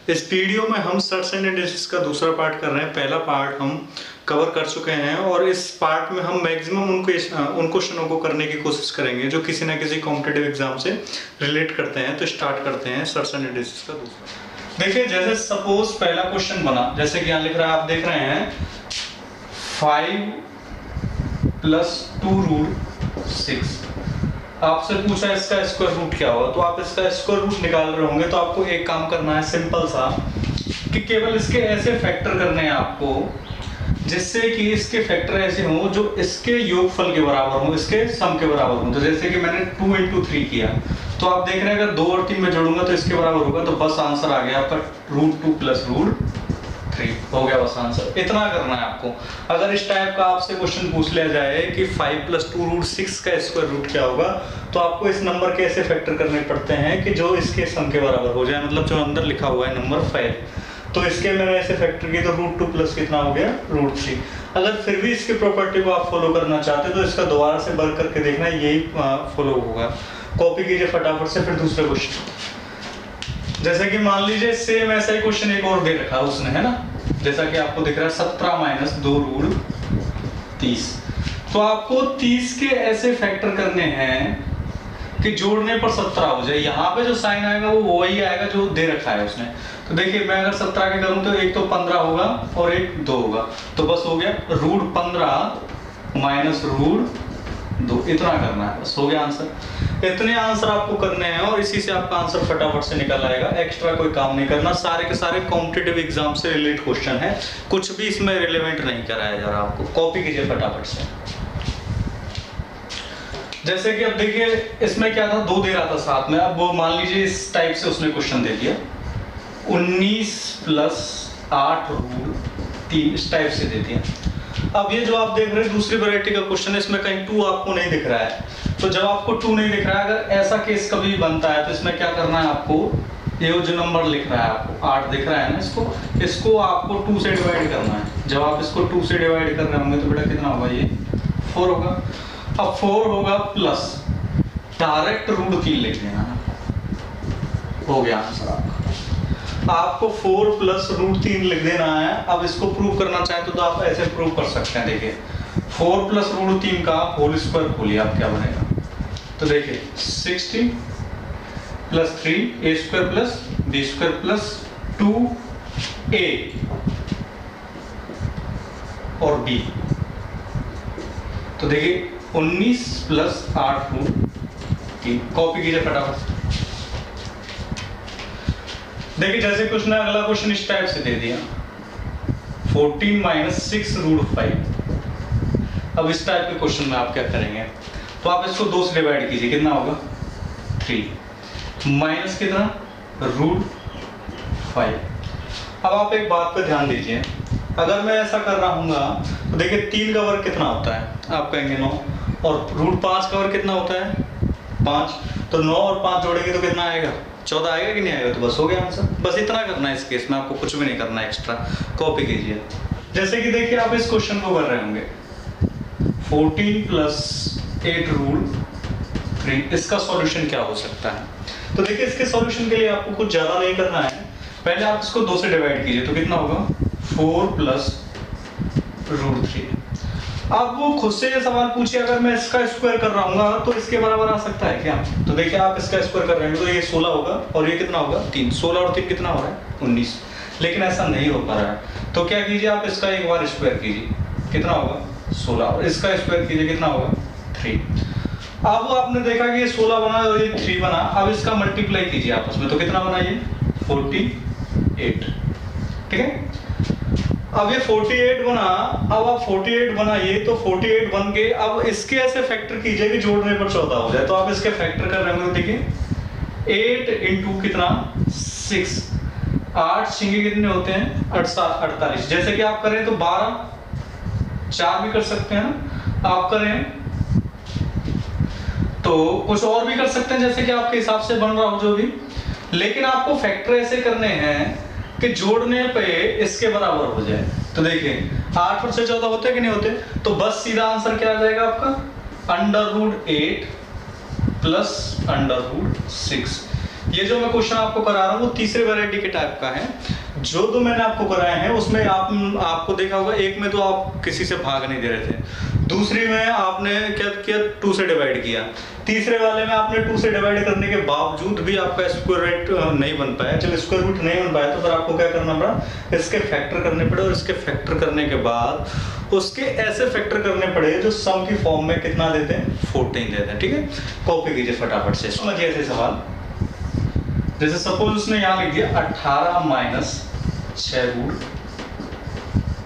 इस वीडियो में हम सर्च एंड एनालिसिस का दूसरा पार्ट कर रहे हैं। पहला पार्ट हम कवर कर चुके हैं और इस पार्ट में हम मैक्सिमम उन क्वेश्चनों को करने की कोशिश करेंगे जो किसी ना किसी कॉम्पिटिटिव एग्जाम से रिलेट करते हैं। तो स्टार्ट करते हैं सर्च एंड एनालिसिस का दूसरा। देखिए, जैसे सपोज पहला क्वेश्चन बना, जैसे कि यहाँ लिख रहा है, आप देख रहे हैं 5 + 2 रूट 6। आपसे पूछा इसका स्क्वायर रूट क्या होगा, तो आप इसका स्क्वायर रूट निकाल रहे होंगे। तो आपको एक काम करना है सिंपल सा, कि केवल इसके ऐसे फैक्टर करने हैं आपको जिससे कि इसके फैक्टर ऐसे हों जो इसके योगफल के बराबर हों, इसके सम के बराबर हों। तो जैसे कि मैंने 2 × 3 किया, तो आप देख रहे हैं अगर 2 और 3 में जोड़ूंगा तो इसके बराबर होगा। तो बस आंसर आ गया आपका √2 + √3 हो गया, बस आंसर। इतना करना है आपको। अगर इस टाइप का आपसे क्वेश्चन पूछ लिया जाए कि 5 + 2 √6 का स्क्वायर रूट क्या होगा, तो आपको इस नंबर के ऐसे फैक्टर करने पड़ते हैं कि जो इसके सम के बराबर हो जाए, मतलब जो अंदर लिखा हुआ है नंबर 5। तो इसके मैंने ऐसे फैक्टर किए तो √2 + कितना हो गया √3। अगर फिर भी इसकी प्रॉपर्टी को आप फॉलो करना चाहते हैं तो इसका दोबारा से वर्क करके देखना, यही फॉलो होगा। कॉपी कीजिए फटाफट से। फिर दूसरा क्वेश्चन, जैसे कि मान लीजिए सेम ऐसा ही क्वेश्चन एक और दे रखा है उसने, है ना, जैसा कि आपको दिख रहा है 17 - 2 √30। तो आपको 30 के ऐसे फैक्टर करने हैं कि जोड़ने पर 17 हो जाए। यहाँ पे जो साइन आएगा वो वही आएगा जो दे रखा है उसने। तो देखिए, मैं अगर 17 के करूँ तो एक तो 15 होगा और एक 2 होगा। तो बस हो गया √15 - √2। इतना करना है, बस हो गया आंसर। इतने आंसर आपको करने हैं और इसी से आपका आंसर फटाफट से निकल आएगा। एक्स्ट्रा कोई काम नहीं करना। सारे के सारे कॉम्पिटिटिव एग्जाम से रिलेटेड क्वेश्चन है, कुछ भी इसमें रिलेवेंट नहीं कराया जा रहा आपको। कॉपी कीजिए फटाफट से। जैसे कि अब देखिए, इसमें क्या था, 2 दे रहा था साथ में। अब वो मान लीजिए इस टाइप से उसने क्वेश्चन दे दिया 19 + 8 √3, इस टाइप से दे दिया। अब ये जो आप देख रहे हैं दूसरी वैरायटी का क्वेश्चन है, इसमें कहीं 2 आपको नहीं दिख रहा है। तो जब आपको 2 नहीं दिख रहा है, अगर ऐसा केस कभी बनता है तो इसमें क्या करना है आपको, ये जो नंबर लिख रहा है आपको 8 दिख रहा है ना, इसको आपको 2 से डिवाइड करना है। जब आप इसको 2 से डिवाइड कर रहे होंगे तो बेटा कितना होगा, ये 4 होगा। अब 4 होगा प्लस डायरेक्ट √3 लिख देना, हो गया आंसर आपका। आपको 4 + √3 लिख देना है। अब इसको प्रूव करना चाहें तो आप ऐसे प्रूव कर सकते हैं। देखिए, 4 + √3 का होल स्क्वायर खोलिए, आप क्या बनेगा। तो देखिए 60 + 3 a² + b² + 2a और b। तो देखिए 19 + 8 √3। कॉपी कीजिए फटाफट। देखिए, जैसे क्वेश्चन है, अगला क्वेश्चन इस टाइप से दे दिया 14 - 6 √5। अब इस टाइप के क्वेश्चन में आप क्या करेंगे, तो आप इसको 2 से डिवाइड कीजिए, कितना होगा 3 माइनस कितना √5। अब आप एक बात पे ध्यान दीजिए, अगर मैं ऐसा कर रहा हूँ तो देखिए 3 का वर्ग कितना होता है, आप कहेंगे 9, और √5 का वर्ग कितना होता है 5। तो 9 और 5 जोड़ेंगे तो कितना आएगा, 14 आएगा कि नहीं आएगा। तो बस हो गया आंसर। बस इतना करना है इस केस में, आपको कुछ भी नहीं करना है एक्स्ट्रा। कॉपी कीजिए। जैसे कि देखिए, आप इस क्वेश्चन को कर रहे होंगे 14 + 8 √3, इसका सॉल्यूशन क्या हो सकता है। तो देखिए, इसके सॉल्यूशन के लिए आपको कुछ ज्यादा नहीं करना है। पहले आप इसको 2 से डिवाइड कीजिए, तो कितना होगा 4 + √3। अब वो खुद से ये सवाल पूछिए, अगर मैं इसका स्क्वायर कर रहा हूँ तो इसके बराबर आ सकता है क्या। तो देखिए, आप इसका स्क्वायर कर रहे हैं तो ये 16 होगा और ये कितना होगा 3। 16 और 3 कितना हो रहा है 19। लेकिन ऐसा नहीं हो पा रहा है, तो क्या कीजिए, आप इसका एक बार स्क्वायर कीजिए, कितना होगा 16, और इसका स्क्वायर कीजिए, कितना होगा 3। अब आपने देखा कि ये 16 बना और ये 3 बना। अब इसका मल्टीप्लाई कीजिए आपस में, तो कितना बना ये 48। ठीक है, अब ये 48 बना। अब आप 48 बनाइए तो 48 बन के अब इसके ऐसे फैक्टर कीजिए कि जोड़ने पर 14 हो जाए। तो आप इसके फैक्टर कर रहे होंगे, देखिए 8 × कितना 6, 8 छिंगे कितने होते हैं 48। जैसे कि आप करें तो 12, 4 भी कर सकते हैं ना आप करें, तो कुछ और भी कर सकते हैं जैसे कि आपके हिसाब से बन रहा हो जो भी। लेकिन आपको फैक्टर ऐसे करने हैं कि जोड़ने पे इसके बराबर हो जाए। तो देखिए 8 और 14 होते हैं कि नहीं होते। तो बस सीधा आंसर क्या आ जाएगा आपका √8 + √6। ये जो मैं क्वेश्चन आपको करा रहा हूँ वो तीसरे वैरायटी के टाइप का है। जो दो मैंने आपको कराए हैं उसमें आपको देखा होगा, एक में तो आप किसी से भाग नहीं दे रहे थे, दूसरी में आपने क्या किया, 2 से डिवाइड किया, तीसरे वाले में आपने 2 से डिवाइड करने के बावजूद भी आपका स्क्वायर रूट नहीं बन पाया। चलो स्क्वायर रूट नहीं बन पाया तो फिर आपको क्या करना पड़ा, इसके फैक्टर करने पड़े, और इसके फैक्टर करने के बाद उसके ऐसे फैक्टर करने पड़े जो सम की फॉर्म में कितना देते हैं, 14 देते हैं। ठीक है, कॉपी कीजिए फटाफट से। समझिए ऐसे सवाल, जैसे सपोज उसने यहाँ लिख दिया 18 माइनस 6 रूट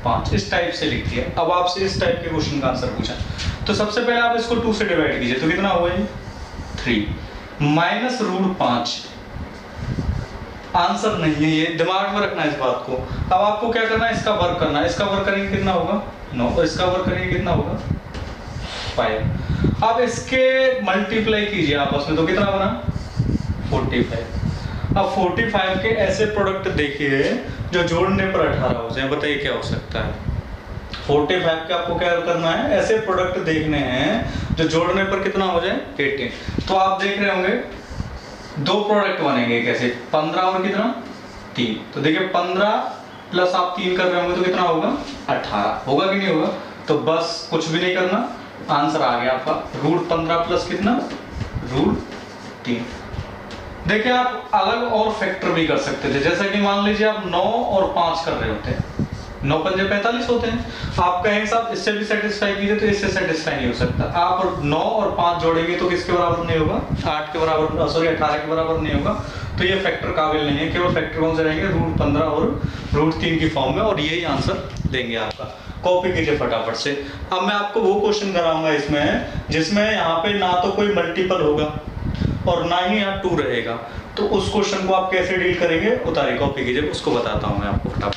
5, इस टाइप से लिख दिया। अब आपसे इस टाइप के क्वेश्चन का आंसर पूछा तो सबसे पहले आप इसको 2 से डिवाइड कीजिए तो कितना हुआ, 3 माइनस रूट 5। आंसर नहीं है ये, दिमाग में रखना है इस बात को। अब आपको क्या करना है, इसका वर्क करना है। इसका वर्क करेंगे कितना होगा, 9, और इसका वर्क करेंगे कितना होगा, 5। अब इसके मल्टीप्लाई कीजिए आपस में तो कितना बना, 45। अब 45 के ऐसे प्रोडक्ट देखिए जो जोड़ने पर 18 हो जाए, बताइए क्या हो सकता है। 45 के आपको क्या करना है, ऐसे प्रोडक्ट देखने हैं जो जोड़ने पर कितना हो जाए, 18। तो आप देख रहे होंगे 2 प्रोडक्ट बनेंगे कैसे, 15 और कितना, 3। तो देखिए 15 प्लस आप 3 कर रहे होंगे तो कितना होगा, 18 होगा कि नहीं होगा। तो बस कुछ भी नहीं करना, आंसर आ गया आपका, रूट 15 प्लस कितना, रूट 3। देखिए आप अलग और फैक्टर भी कर सकते थे, जैसा कि मान लीजिए आप 9 और 5 कर रहे होते हैं, 9 पंजे 45 होते हैं। आप कहें साहब इससे भी सेटिस्फाई कीजिए तो इससे सेटिस्फाई नहीं हो सकता। आप 9 और 5 जोड़ेंगे तो किसके बराबर नहीं होगा, 8 के बराबर, सॉरी 18 के बराबर नहीं होगा। तो ये फैक्टर काबिल नहीं है, केवल फैक्टर कौन से रहेंगे, रूट 15 और रूट 3 की फॉर्म में, और यही आंसर देंगे आपका। कॉपी कीजिए फटाफट से। अब मैं आपको वो क्वेश्चन कराऊंगा इसमें जिसमें यहाँ पे ना तो कोई मल्टीपल होगा और ना ही यहाँ 2 रहेगा, तो उस क्वेश्चन को आप कैसे डील करेंगे, उतारिए, कॉपी कीजिए, उसको बताता हूं मैं आपको फटाफट।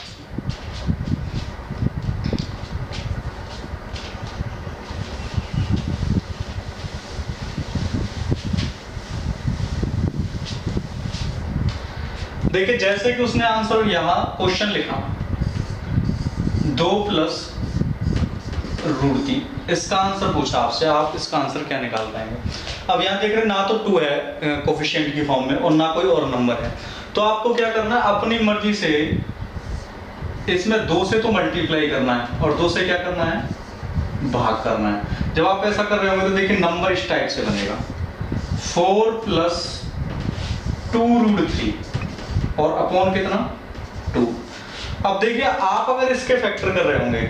देखिए जैसे कि उसने आंसर यहाँ क्वेश्चन लिखा 2 प्लस रूट 3, इसका आंसर पूछा आपसे, आप इसका आंसर क्या निकाल पाएंगे। अब यहाँ देख रहे हैं ना तो 2 है कोफिशिएंट की फॉर्म में और ना कोई और नंबर है, तो आपको क्या करना है, अपनी मर्जी से इसमें 2 से तो मल्टीप्लाई करना है और 2 से क्या करना है, भाग करना है। जब आप ऐसा कर रहे होंगे तो देखिए नंबर इस टाइप से बनेगा 4 प्लस 2 रूट 3 और अपॉन कितना, 2। अब देखिए आप अगर इसके फैक्टर कर रहे होंगे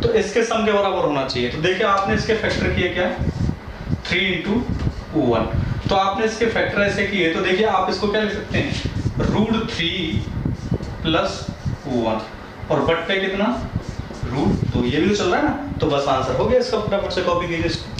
तो इसके सम के बराबर होना चाहिए। तो देखिए आपने इसके फैक्टर किए क्या, 3 इंटू 1, तो आपने इसके फैक्टर ऐसे किए तो देखिए आप इसको क्या लिख सकते हैं, रूट 3 प्लस 1 और बट्टे कितना, रूट 2। ये भी तो चल रहा है ना, तो बस आंसर हो गया इसका। फटाफट से कॉपी कीजिए इसको।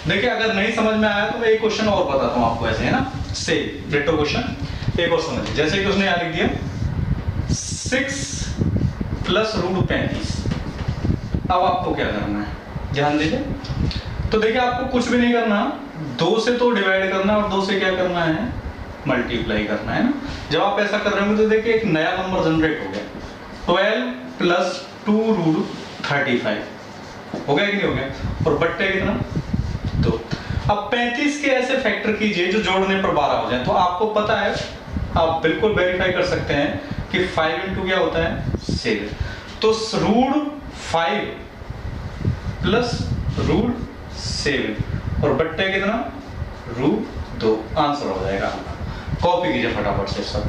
देखिए अगर नहीं समझ में आया तो मैं एक क्वेश्चन और बताता हूं आपको, ऐसे है ना, से डिटो क्वेश्चन एक और समझिए। जैसे कि उसने यहां लिख दिया 6 प्लस रूट 35। अब आपको क्या करना है, ध्यान दीजिए। तो देखिए आपको कुछ भी नहीं करना, 2 से तो डिवाइड करना और 2 से क्या करना है, मल्टीप्लाई करना है ना। जब आप ऐसा कर रहे होंगे तो देखिए एक नया नंबर जनरेट हो गया, 12 प्लस 2 रूट 35 हो गया कि नहीं हो गया, और बट्टे कितना, 2। अब 35 के ऐसे फैक्टर कीजिए जो जोड़ने पर 12 हो जाए। तो आपको पता है, आप बिल्कुल वेरीफाई कर सकते हैं कि 5 इंटू क्या होता है, 7। तो रूट 5 प्लस रूट 7 और बट्टे कितना, रूट 2। आंसर हो जाएगा। कॉपी कीजिए फटाफट से सब।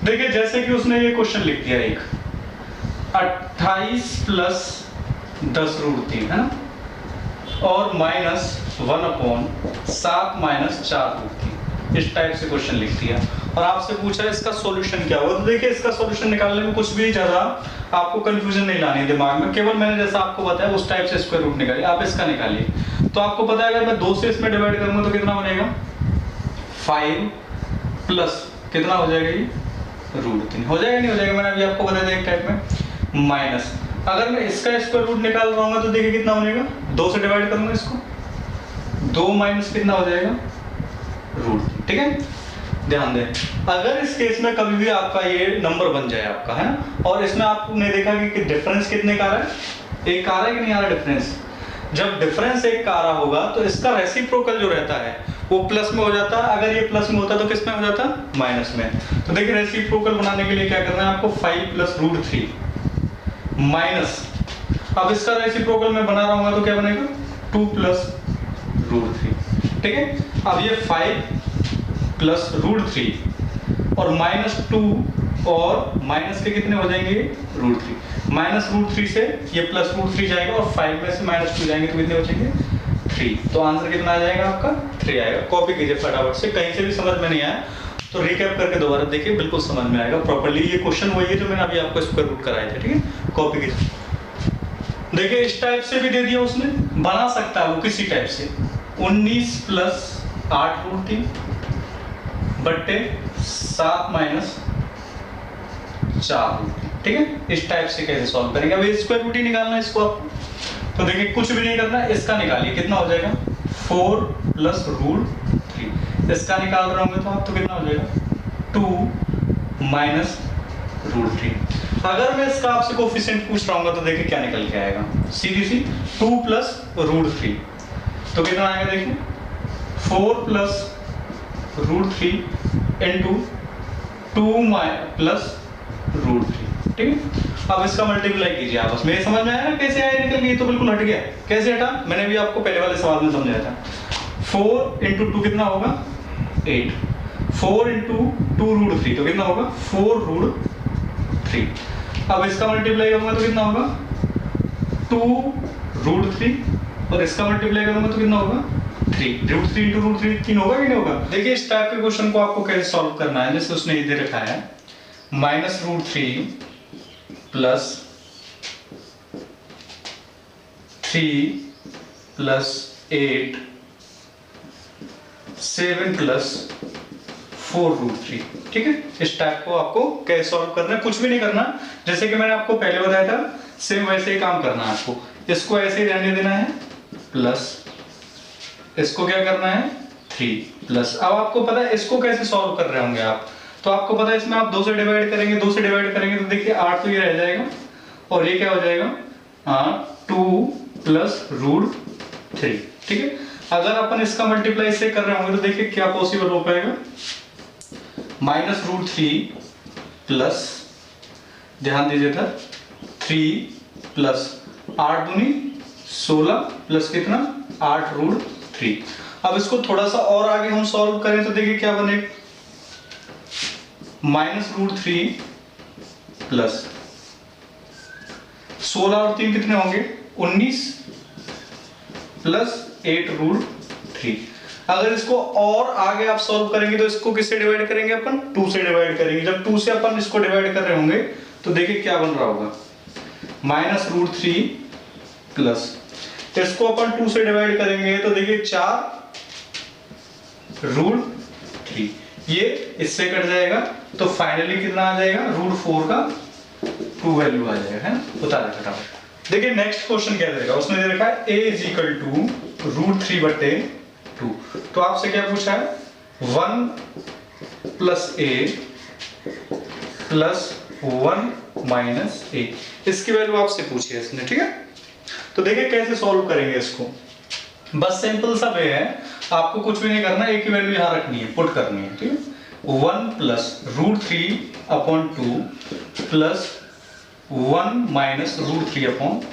देखिए जैसे कि उसने ये क्वेश्चन लिख दिया, एक 28 प्लस 10 रूट 3 है ना, और -1/7 माइनस 4 रूट 3, इस टाइप से क्वेश्चन लिख दिया और आपसे पूछा इसका सॉल्यूशन क्या होगा। तो देखिए इसका सॉल्यूशन निकालने में कुछ भी ज्यादा आपको कंफ्यूजन नहीं लानी है दिमाग में, केवल मैंने जैसा आपको बताया उस टाइप से स्क्वायर रूट निकालिए। आप इसका निकालिए तो आपको पता है अगर मैं 2 से इसमें डिवाइड करूंगा तो कितना बनेगा, 5 प्लस कितना हो जाएगा, ये रूट 3 हो जाएगा, नहीं हो जाएगा, मैंने अभी आपको बता दिया एक टाइप में। माइनस अगर मैं इसका स्क्वायर रूट निकाल रहा हूँ तो देखिए कितना बनेगा, 2 से डिवाइड करूंगा इसको, 2 माइनस कितना हो जाएगा, रूट। ठीक है, ध्यान दें, अगर इस केस में कभी भी आपका ये नंबर बन जाए आपका, है ना, और इसमें आपने देखा कि डिफरेंस कितने का आ रहा है, एक का आ रहा है कि नहीं आ रहा डिफरेंस। जब डिफरेंस एक का आ रहा होगा तो इसका रेसिप्रोकल जो रहता है वो प्लस में हो जाता है, अगर ये प्लस में होता तो किस में हो जाता, माइनस में। तो देखिए रेसिप्रोकल बनाने के लिए क्या करना है आपको, 5 + √3 माइनस, अब इसका रेसिप्रोकल मैं बना रहा हूँ तो क्या बनेगा, 2 + √3, ठीक है। अब ये 5 + √3 और -2 और माइनस के कितने हो जाएंगे, √3, -√3 से ये +√3 जाएगा और 5 में से -2 जाएंगे तो कितने बचेंगे, 3। तो आंसर कितना आ जाएगा आपका, 3 आएगा। कॉपी कीजिए फटाफट से, कहीं से भी समझ में नहीं आया तो रिकैप करके दोबारा देखिए, बिल्कुल समझ में आएगा प्रॉपर्ली। ये क्वेश्चन वही है जो मैंने अभी आपको स्क्वायर रूट कराए थे, ठीक है। कॉपी कीजिए, देखिए इस टाइप से भी दे दिया उसने, बना सकता है वो किसी टाइप से, 19 + 8√3 बट्टे 7 - 4, ठीक है। इस टाइप से कैसे सॉल्व करेंगे, अब स्क्वायर रूट ही निकालना है इसको आपको। तो देखिए कुछ भी नहीं करना, इसका निकालिए, कितना हो जाएगा, 4 + √3, इसका निकाल रहे होंगे तो आप तो कितना हो जाएगा, 2 - √3। अगर मैं इसका आपसे कोफिशिएंट पूछ रहा हूँ तो देखिए क्या निकल के आएगा, सीधी सी 2 + √3, तो कितना आएगा देखिए, 4 + √3 × 2 + √3, ठीक है। अब इसका मल्टीप्लाई कीजिए आपस में, समझ में आया ना कैसे आया निकल गई, तो बिल्कुल हट गया। कैसे हटा, मैंने भी आपको पहले वाले सवाल में समझाया था। 4 × 2 कितना होगा, 8, 4 × 2 √3 तो कितना होगा, 4 √3। अब इसका मल्टीप्लाई करूंगा तो कितना होगा, 2 √3 और इसका मल्टीप्लाई करूंगा तो कितना होगा, 3। √3 × √3 3 होगा कि नहीं होगा। देखिए इस टाइप के क्वेश्चन को आपको कैसे सॉल्व करना है, जैसे उसने ये दे रखा है -√3 + 3 + 8 7 + 4√3, ठीक है। इस टाइप को आपको कैसे सॉल्व करना है, कुछ भी नहीं करना, जैसे कि मैंने आपको पहले बताया था सेम वैसे ही काम करना है आपको। इसको ऐसे ही रहने देना है, प्लस इसको क्या करना है, 3 प्लस। अब आपको पता है इसको कैसे सॉल्व कर रहे होंगे आप, तो आपको पता है इसमें आप 2 से डिवाइड करेंगे, 2 से डिवाइड करेंगे तो देखिए 8 तो ये रह जाएगा और ये क्या हो जाएगा, 2 + √3, ठीक है। अगर अपन इसका मल्टीप्लाई से कर रहे होंगे तो देखिए क्या पॉसिबल हो पाएगा, -√3 प्लस, ध्यान दीजिए था, 3 प्लस 8 दूनी 16 प्लस कितना, 8√3। अब इसको थोड़ा सा और आगे हम सॉल्व करें तो देखिए क्या बनेगा, -√3 प्लस 16 और 3 कितने होंगे, 19 प्लस 8√3। अगर इसको और आगे आप सॉल्व करेंगे तो इसको किससे डिवाइड करेंगे अपन, 2 से डिवाइड करेंगे। जब 2 से अपन इसको डिवाइड कर रहे होंगे तो देखिए क्या बन रहा होगा, -√3 प्लस, इसको अपन 2 से डिवाइड करेंगे तो देखिए 4√3, ये इससे कट जाएगा तो फाइनली कितना आ जाएगा, √4 का 2 वैल्यू आ जाएगा, है ना। बता दे फटाफट। देखिए नेक्स्ट क्वेश्चन क्या देगा, उसने दे रखा है a = √3/2। तो आपसे क्या पूछा है, 1 + a + 1 - a, इसकी वैल्यू आपसे पूछी है इसने, ठीक है। तो देखिए कैसे सॉल्व करेंगे इसको, बस सिंपल सा वे है, आपको कुछ भी नहीं करना, एक ही वैल्यू यहां रखनी है, पुट करनी है, ठीक है। 1 + √3/2 प्लस 1 - √3/2।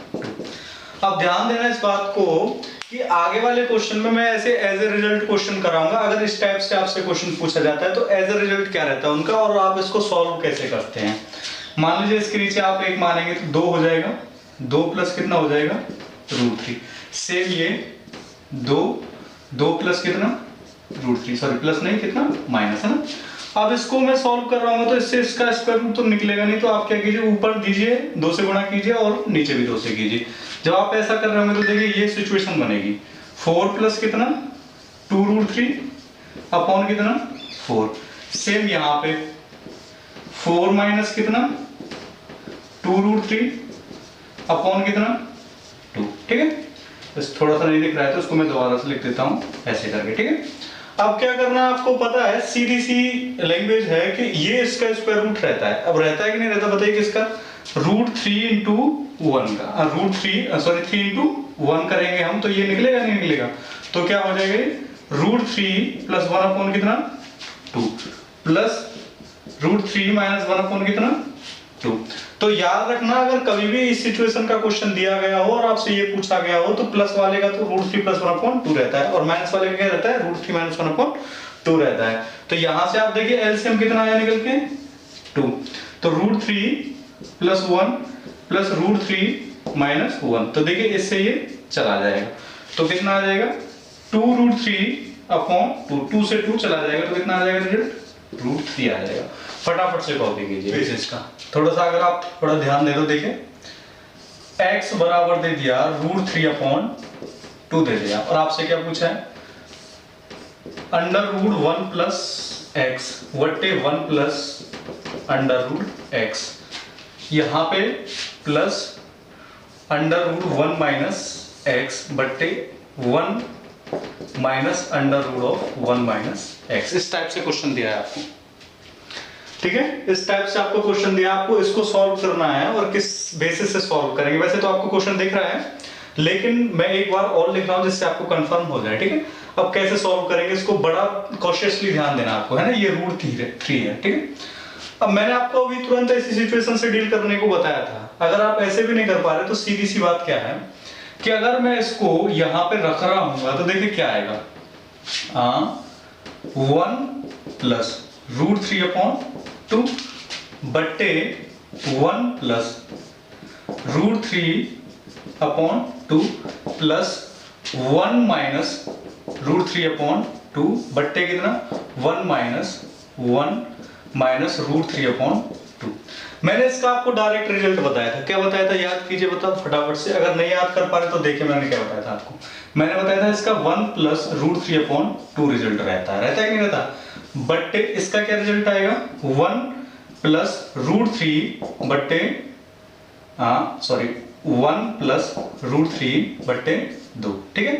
अब ध्यान देना इस बात को कि आगे वाले क्वेश्चन में मैं ऐसे एज ए रिजल्ट क्वेश्चन कराऊंगा। अगर इस टाइप से आपसे क्वेश्चन पूछा जाता है तो एज ए रिजल्ट क्या रहता है उनका, और आप इसको सॉल्व कैसे करते हैं। मान लीजिए इसके नीचे आप 1 मानेंगे तो 2 हो जाएगा, 2 प्लस कितना हो जाएगा, √3। सेम ये 2 प्लस कितना, √3, सॉरी प्लस नहीं कितना, माइनस, है ना। अब इसको मैं सॉल्व कर रहा हूँ तो इससे इसका स्क्वायर रूट तो निकलेगा नहीं, तो आप क्या कीजिए, ऊपर दीजिए 2 से गुणा कीजिए और नीचे भी 2 से कीजिए। जब आप ऐसा कर रहे होंगे तो देखिए ये सिचुएशन बनेगी, 4 प्लस कितना, 2√3 अपॉन कितना, 4। सेम यहाँ पे 4 माइनस कितना, 2√3 अपॉन कितना, 2, ठीक है। बस थोड़ा सा नहीं दिख रहा है तो उसको मैं दोबारा से लिख देता हूँ ऐसे करके, ठीक है। अब क्या करना है आपको पता है, सीधी सी लैंग्वेज है कि ये इसका स्क्वायर रूट रहता है। अब रहता है कि नहीं रहता बताइए किसका, √3 इंटू 1 का, √3 इंटू 1 करेंगे हम तो ये निकलेगा नहीं निकलेगा, तो क्या हो जाएगा ये √3 प्लस 1 अपॉन कितना 2 प्लस √3 माइनस 1 अपॉन कितना 2। तो याद रखना अगर कभी भी इस सिचुएशन का क्वेश्चन दिया गया हो और आपसे ये पूछा गया हो तो प्लस वाले का तो √3 प्लस 1 अपॉन 2 रहता है और माइनस वाले का क्या रहता है √3 माइनस 1 अपॉन 2 रहता है। तो यहां से आप देखिए एलसीएम कितना आया निकल के 2, तो √3 प्लस 1 प्लस √3 माइनस 1, तो देखिए इससे ये चला जाएगा तो कितना आ जाएगा 2√3 अपॉन 2 से 2 चला जाएगा तो कितना आ जाएगा रिजल्ट √3 आ जाएगा। फटाफट से कॉपी कीजिए इसका, थोड़ा सा अगर आप थोड़ा ध्यान दे दो, देखिए x बराबर दे दिया √3 अपॉन 2 दे दिया और आपसे क्या पूछा है √1 प्लस x बटे 1 प्लस √x, यहाँ पे प्लस √1 माइनस x बटे 1 माइनस √1 माइनस x। इस टाइप से क्वेश्चन दिया है आपको, ठीक है, इस टाइप से आपको क्वेश्चन दिया, आपको इसको सॉल्व करना है और किस बेसिस से सॉल्व करेंगे। वैसे तो आपको क्वेश्चन दिख रहा है लेकिन मैं एक बार और लिख रहा हूं जिससे आपको कंफर्म हो जाए, ठीक है। अब कैसे सॉल्व करेंगे इसको बड़ा कॉशियसली ध्यान देना आपको, है ना, ये √3 है, ठीक है। अब मैंने आपको अभी तुरंत ऐसी सिचुएशन से डील करने को बताया था, अगर आप ऐसे भी नहीं कर पा रहे तो सीधी सी बात क्या है कि अगर मैं इसको यहां पे रख रहा हूं तो देखिए क्या आएगा 1 प्लस √3 अपॉन 2 बट्टे 1 plus √3 upon 2 plus 1 minus √3 upon 2 बट्टे कितना 1 माइनस 1 माइनस √3 अपॉन 2। मैंने इसका आपको डायरेक्ट रिजल्ट बताया था, क्या बताया था याद कीजिए, बताओ फटाफट से, अगर नहीं याद कर पा रहे तो देखिए मैंने क्या बताया था आपको। मैंने बताया था इसका 1 प्लस √3 अपॉन 2 रिजल्ट रहता है कि नहीं रहता, बट्टे इसका क्या रिजल्ट आएगा 1 प्लस √3 बट्टे 1 प्लस √3 बट्टे 2, ठीक है।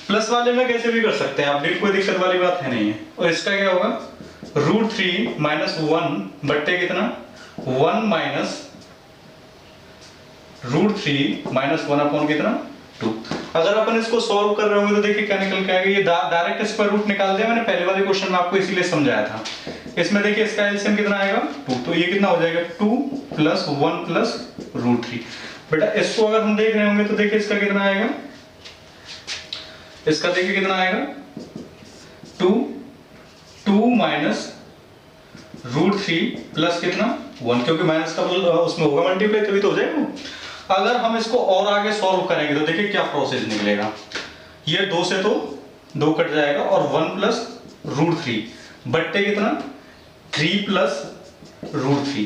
प्लस वाले में कैसे भी कर सकते हैं आप, कोई दिक्कत वाली बात है नहीं है। और इसका क्या होगा √3 माइनस 1 बट्टे कितना 1 माइनस √3 माइनस 1 अपॉन कितना 2। अगर अपन इसको सॉल्व कर रहे होंगे तो देखिए क्या निकल के आएगा, ये डायरेक्ट स्क्वायर रूट निकाल दिया मैंने पहले वाले क्वेश्चन में आपको इसीलिए समझाया था। इसमें देखिए इसका एलसीएम कितना आएगा 2, तो ये कितना हो जाएगा 2 प्लस 1 प्लस √3। बेटा इसको अगर हम देख रहे होंगे तो देखिए इसका कितना आएगा, इसका देखिए कितना आएगा 2 माइनस √3 प्लस कितना 1, क्योंकि माइनस का उसमें होगा मल्टीप्लाई तभी तो हो जाएगा। अगर हम इसको और आगे सॉल्व करेंगे तो देखिए क्या प्रोसेस निकलेगा, ये 2 से तो 2 कट जाएगा और 1 प्लस √3 बट्टे कितना 3 प्लस √3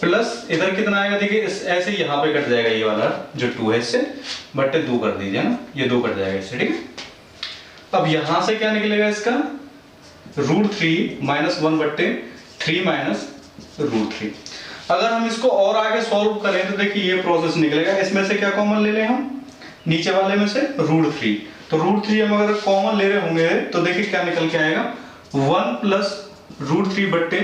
प्लस इधर कितना आएगा देखिए ऐसे यहाँ पे कट जाएगा ये वाला जो 2 है इससे बट्टे 2 कर दीजिए ना, ये 2 कट जाएगा इससे, ठीक है। अब यहां से क्या निकलेगा इसका √3 माइनस 1 बट्टे 3 माइनस √3। अगर हम इसको और आगे सॉल्व करें तो देखिए ये प्रोसेस निकलेगा, इसमें से क्या कॉमन ले लें हम, नीचे वाले में से √3, तो √3 हम अगर कॉमन ले रहे होंगे तो देखिए क्या निकल के आएगा 1 प्लस √3 बट्टे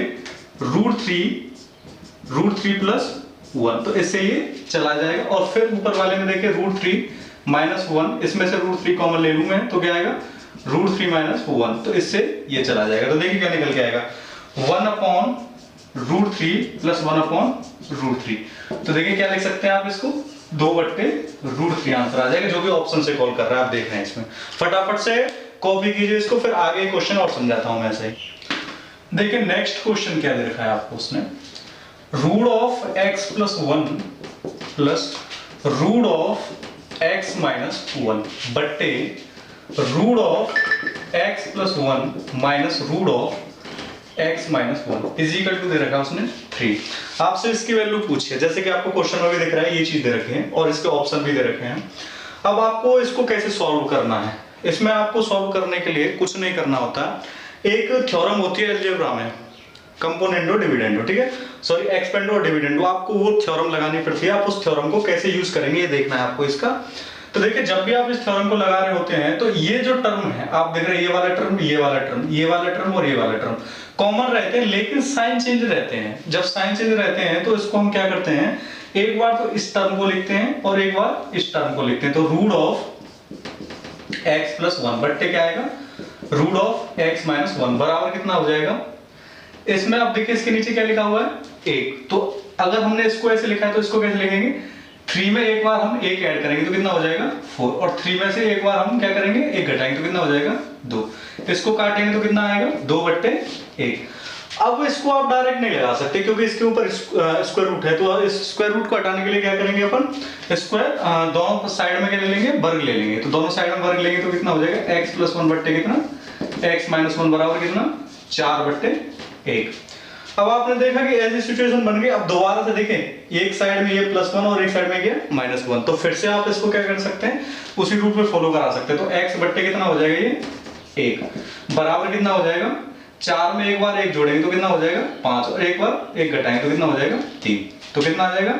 √3 प्लस 1, तो इससे ये चला जाएगा। और फिर ऊपर वाले में देखिए √3 माइनस 1, इसमें से √3 कॉमन ले लूं मैं तो क्या आएगा √3 माइनस 1, तो इससे ये चला जाएगा। तो देखिए क्या निकल के आएगा 1 अपॉन √3 प्लस 1 अपॉन √3, तो देखिए क्या लिख सकते हैं आप इसको 2 बट्टे √3 आंसर आ जाएगा, जो भी ऑप्शन से कॉल कर रहा है आप देख रहे हैं। इसमें फटाफट से कॉपी कीजिए इसको, फिर आगे क्वेश्चन और समझाता हूं मैं ऐसे ही। देखिए नेक्स्ट क्वेश्चन क्या दे रखा है आपको, उसने root of x plus 1 plus root of x minus 1 बट्टे root of x plus 1 minus root of x minus 1 is equal to दे रखा है उसने 3। आपसे इसकी वैल्यू पूछी है, जैसे कि आपको क्वेश्चन में भी दिख रहा है ये चीज दे रखी है और इसके ऑप्शन भी दे रखे हैं। अब आपको इसको कैसे सॉल्व करना है, इसमें आपको सॉल्व करने के लिए कुछ नहीं करना होता, एक थ्योरम होती है अलजेब्रा में कंपोनेंडो डिविडेंडो, ठीक है, सॉरी एक्सपेंडो और डिविडेंडो, आपको वो थ्योरम लगानी पड़ती है। आप उस थ्योरम को कैसे यूज करेंगे ये देखना है आपको इसका। तो देखिए जब भी आप इस थ्योरम को लगा रहे होते हैं तो ये जो टर्म है आप देख रहे हैं, ये वाला टर्म, ये वाला टर्म, ये वाला टर्म और ये वाला टर्म कॉमन रहते हैं, लेकिन साइन चेंज रहते हैं। जब साइन चेंज रहते हैं तो इसको हम क्या करते हैं, एक बार तो इस टर्म को लिखते हैं और एक बार इस टर्म को लिखते हैं। तो रूट ऑफ x प्लस 1 बट्टे क्या आएगा, रूट ऑफ x माइनस 1 बराबर कितना हो जाएगा। इसमें आप देखिए इसके नीचे क्या लिखा हुआ है, 1। तो अगर हमने इसको ऐसे लिखा है तो इसको कैसे लिखेंगे, 3 में एक बार हम 1 ऐड करेंगे तो कितना हो जाएगा 4, और 3 में से एक बार हम क्या करेंगे 1 घटाएंगे तो कितना हो जाएगा 2। इसको काटेंगे तो कितना आएगा 2/1। अब इसको आप डायरेक्ट नहीं लगा सकते क्योंकि इसके ऊपर स्क्वायर रूट है, तो इस स्क्वायर रूट को हटाने के लिए क्या करेंगे अपन, स्क्वायर दोनों साइड में क्या ले लेंगे, वर्ग ले लेंगे। तो दोनों साइड में वर्ग लेंगे तो कितना हो जाएगा x प्लस 1 बट्टे कितना, x माइनस 1 बराबर कितना 4/1। अब आपने देखा कि ऐसी सिचुएशन बन गई। अब दोबारा से देखें, एक साइड में ये +1 और एक साइड में ये -1, तो फिर से आप इसको क्या कर सकते हैं, उसी रूट में फॉलो करा सकते हैं। तो x बट्टे कितना हो जाएगा, ये 1 बराबर कितना हो जाएगा, 4 में एक बार 1 जोड़ेंगे तो कितना हो जाएगा 5, और एक बार 1 घटाएंगे तो कितना हो जाएगा 3। तो कितना आ जाएगा,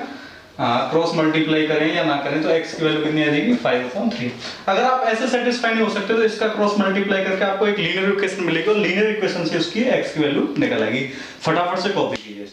क्रॉस मल्टीप्लाई करें या ना करें तो x की वैल्यू कितनी आ जाएगी 5/3। अगर आप ऐसे सेटिस्फाई नहीं हो सकते तो इसका क्रॉस मल्टीप्लाई करके आपको एक लीनियर इक्वेशन मिलेगी और लीनियर इक्वेशन से उसकी x की वैल्यू निकल आएगी। फटाफट से कॉपी कीजिए।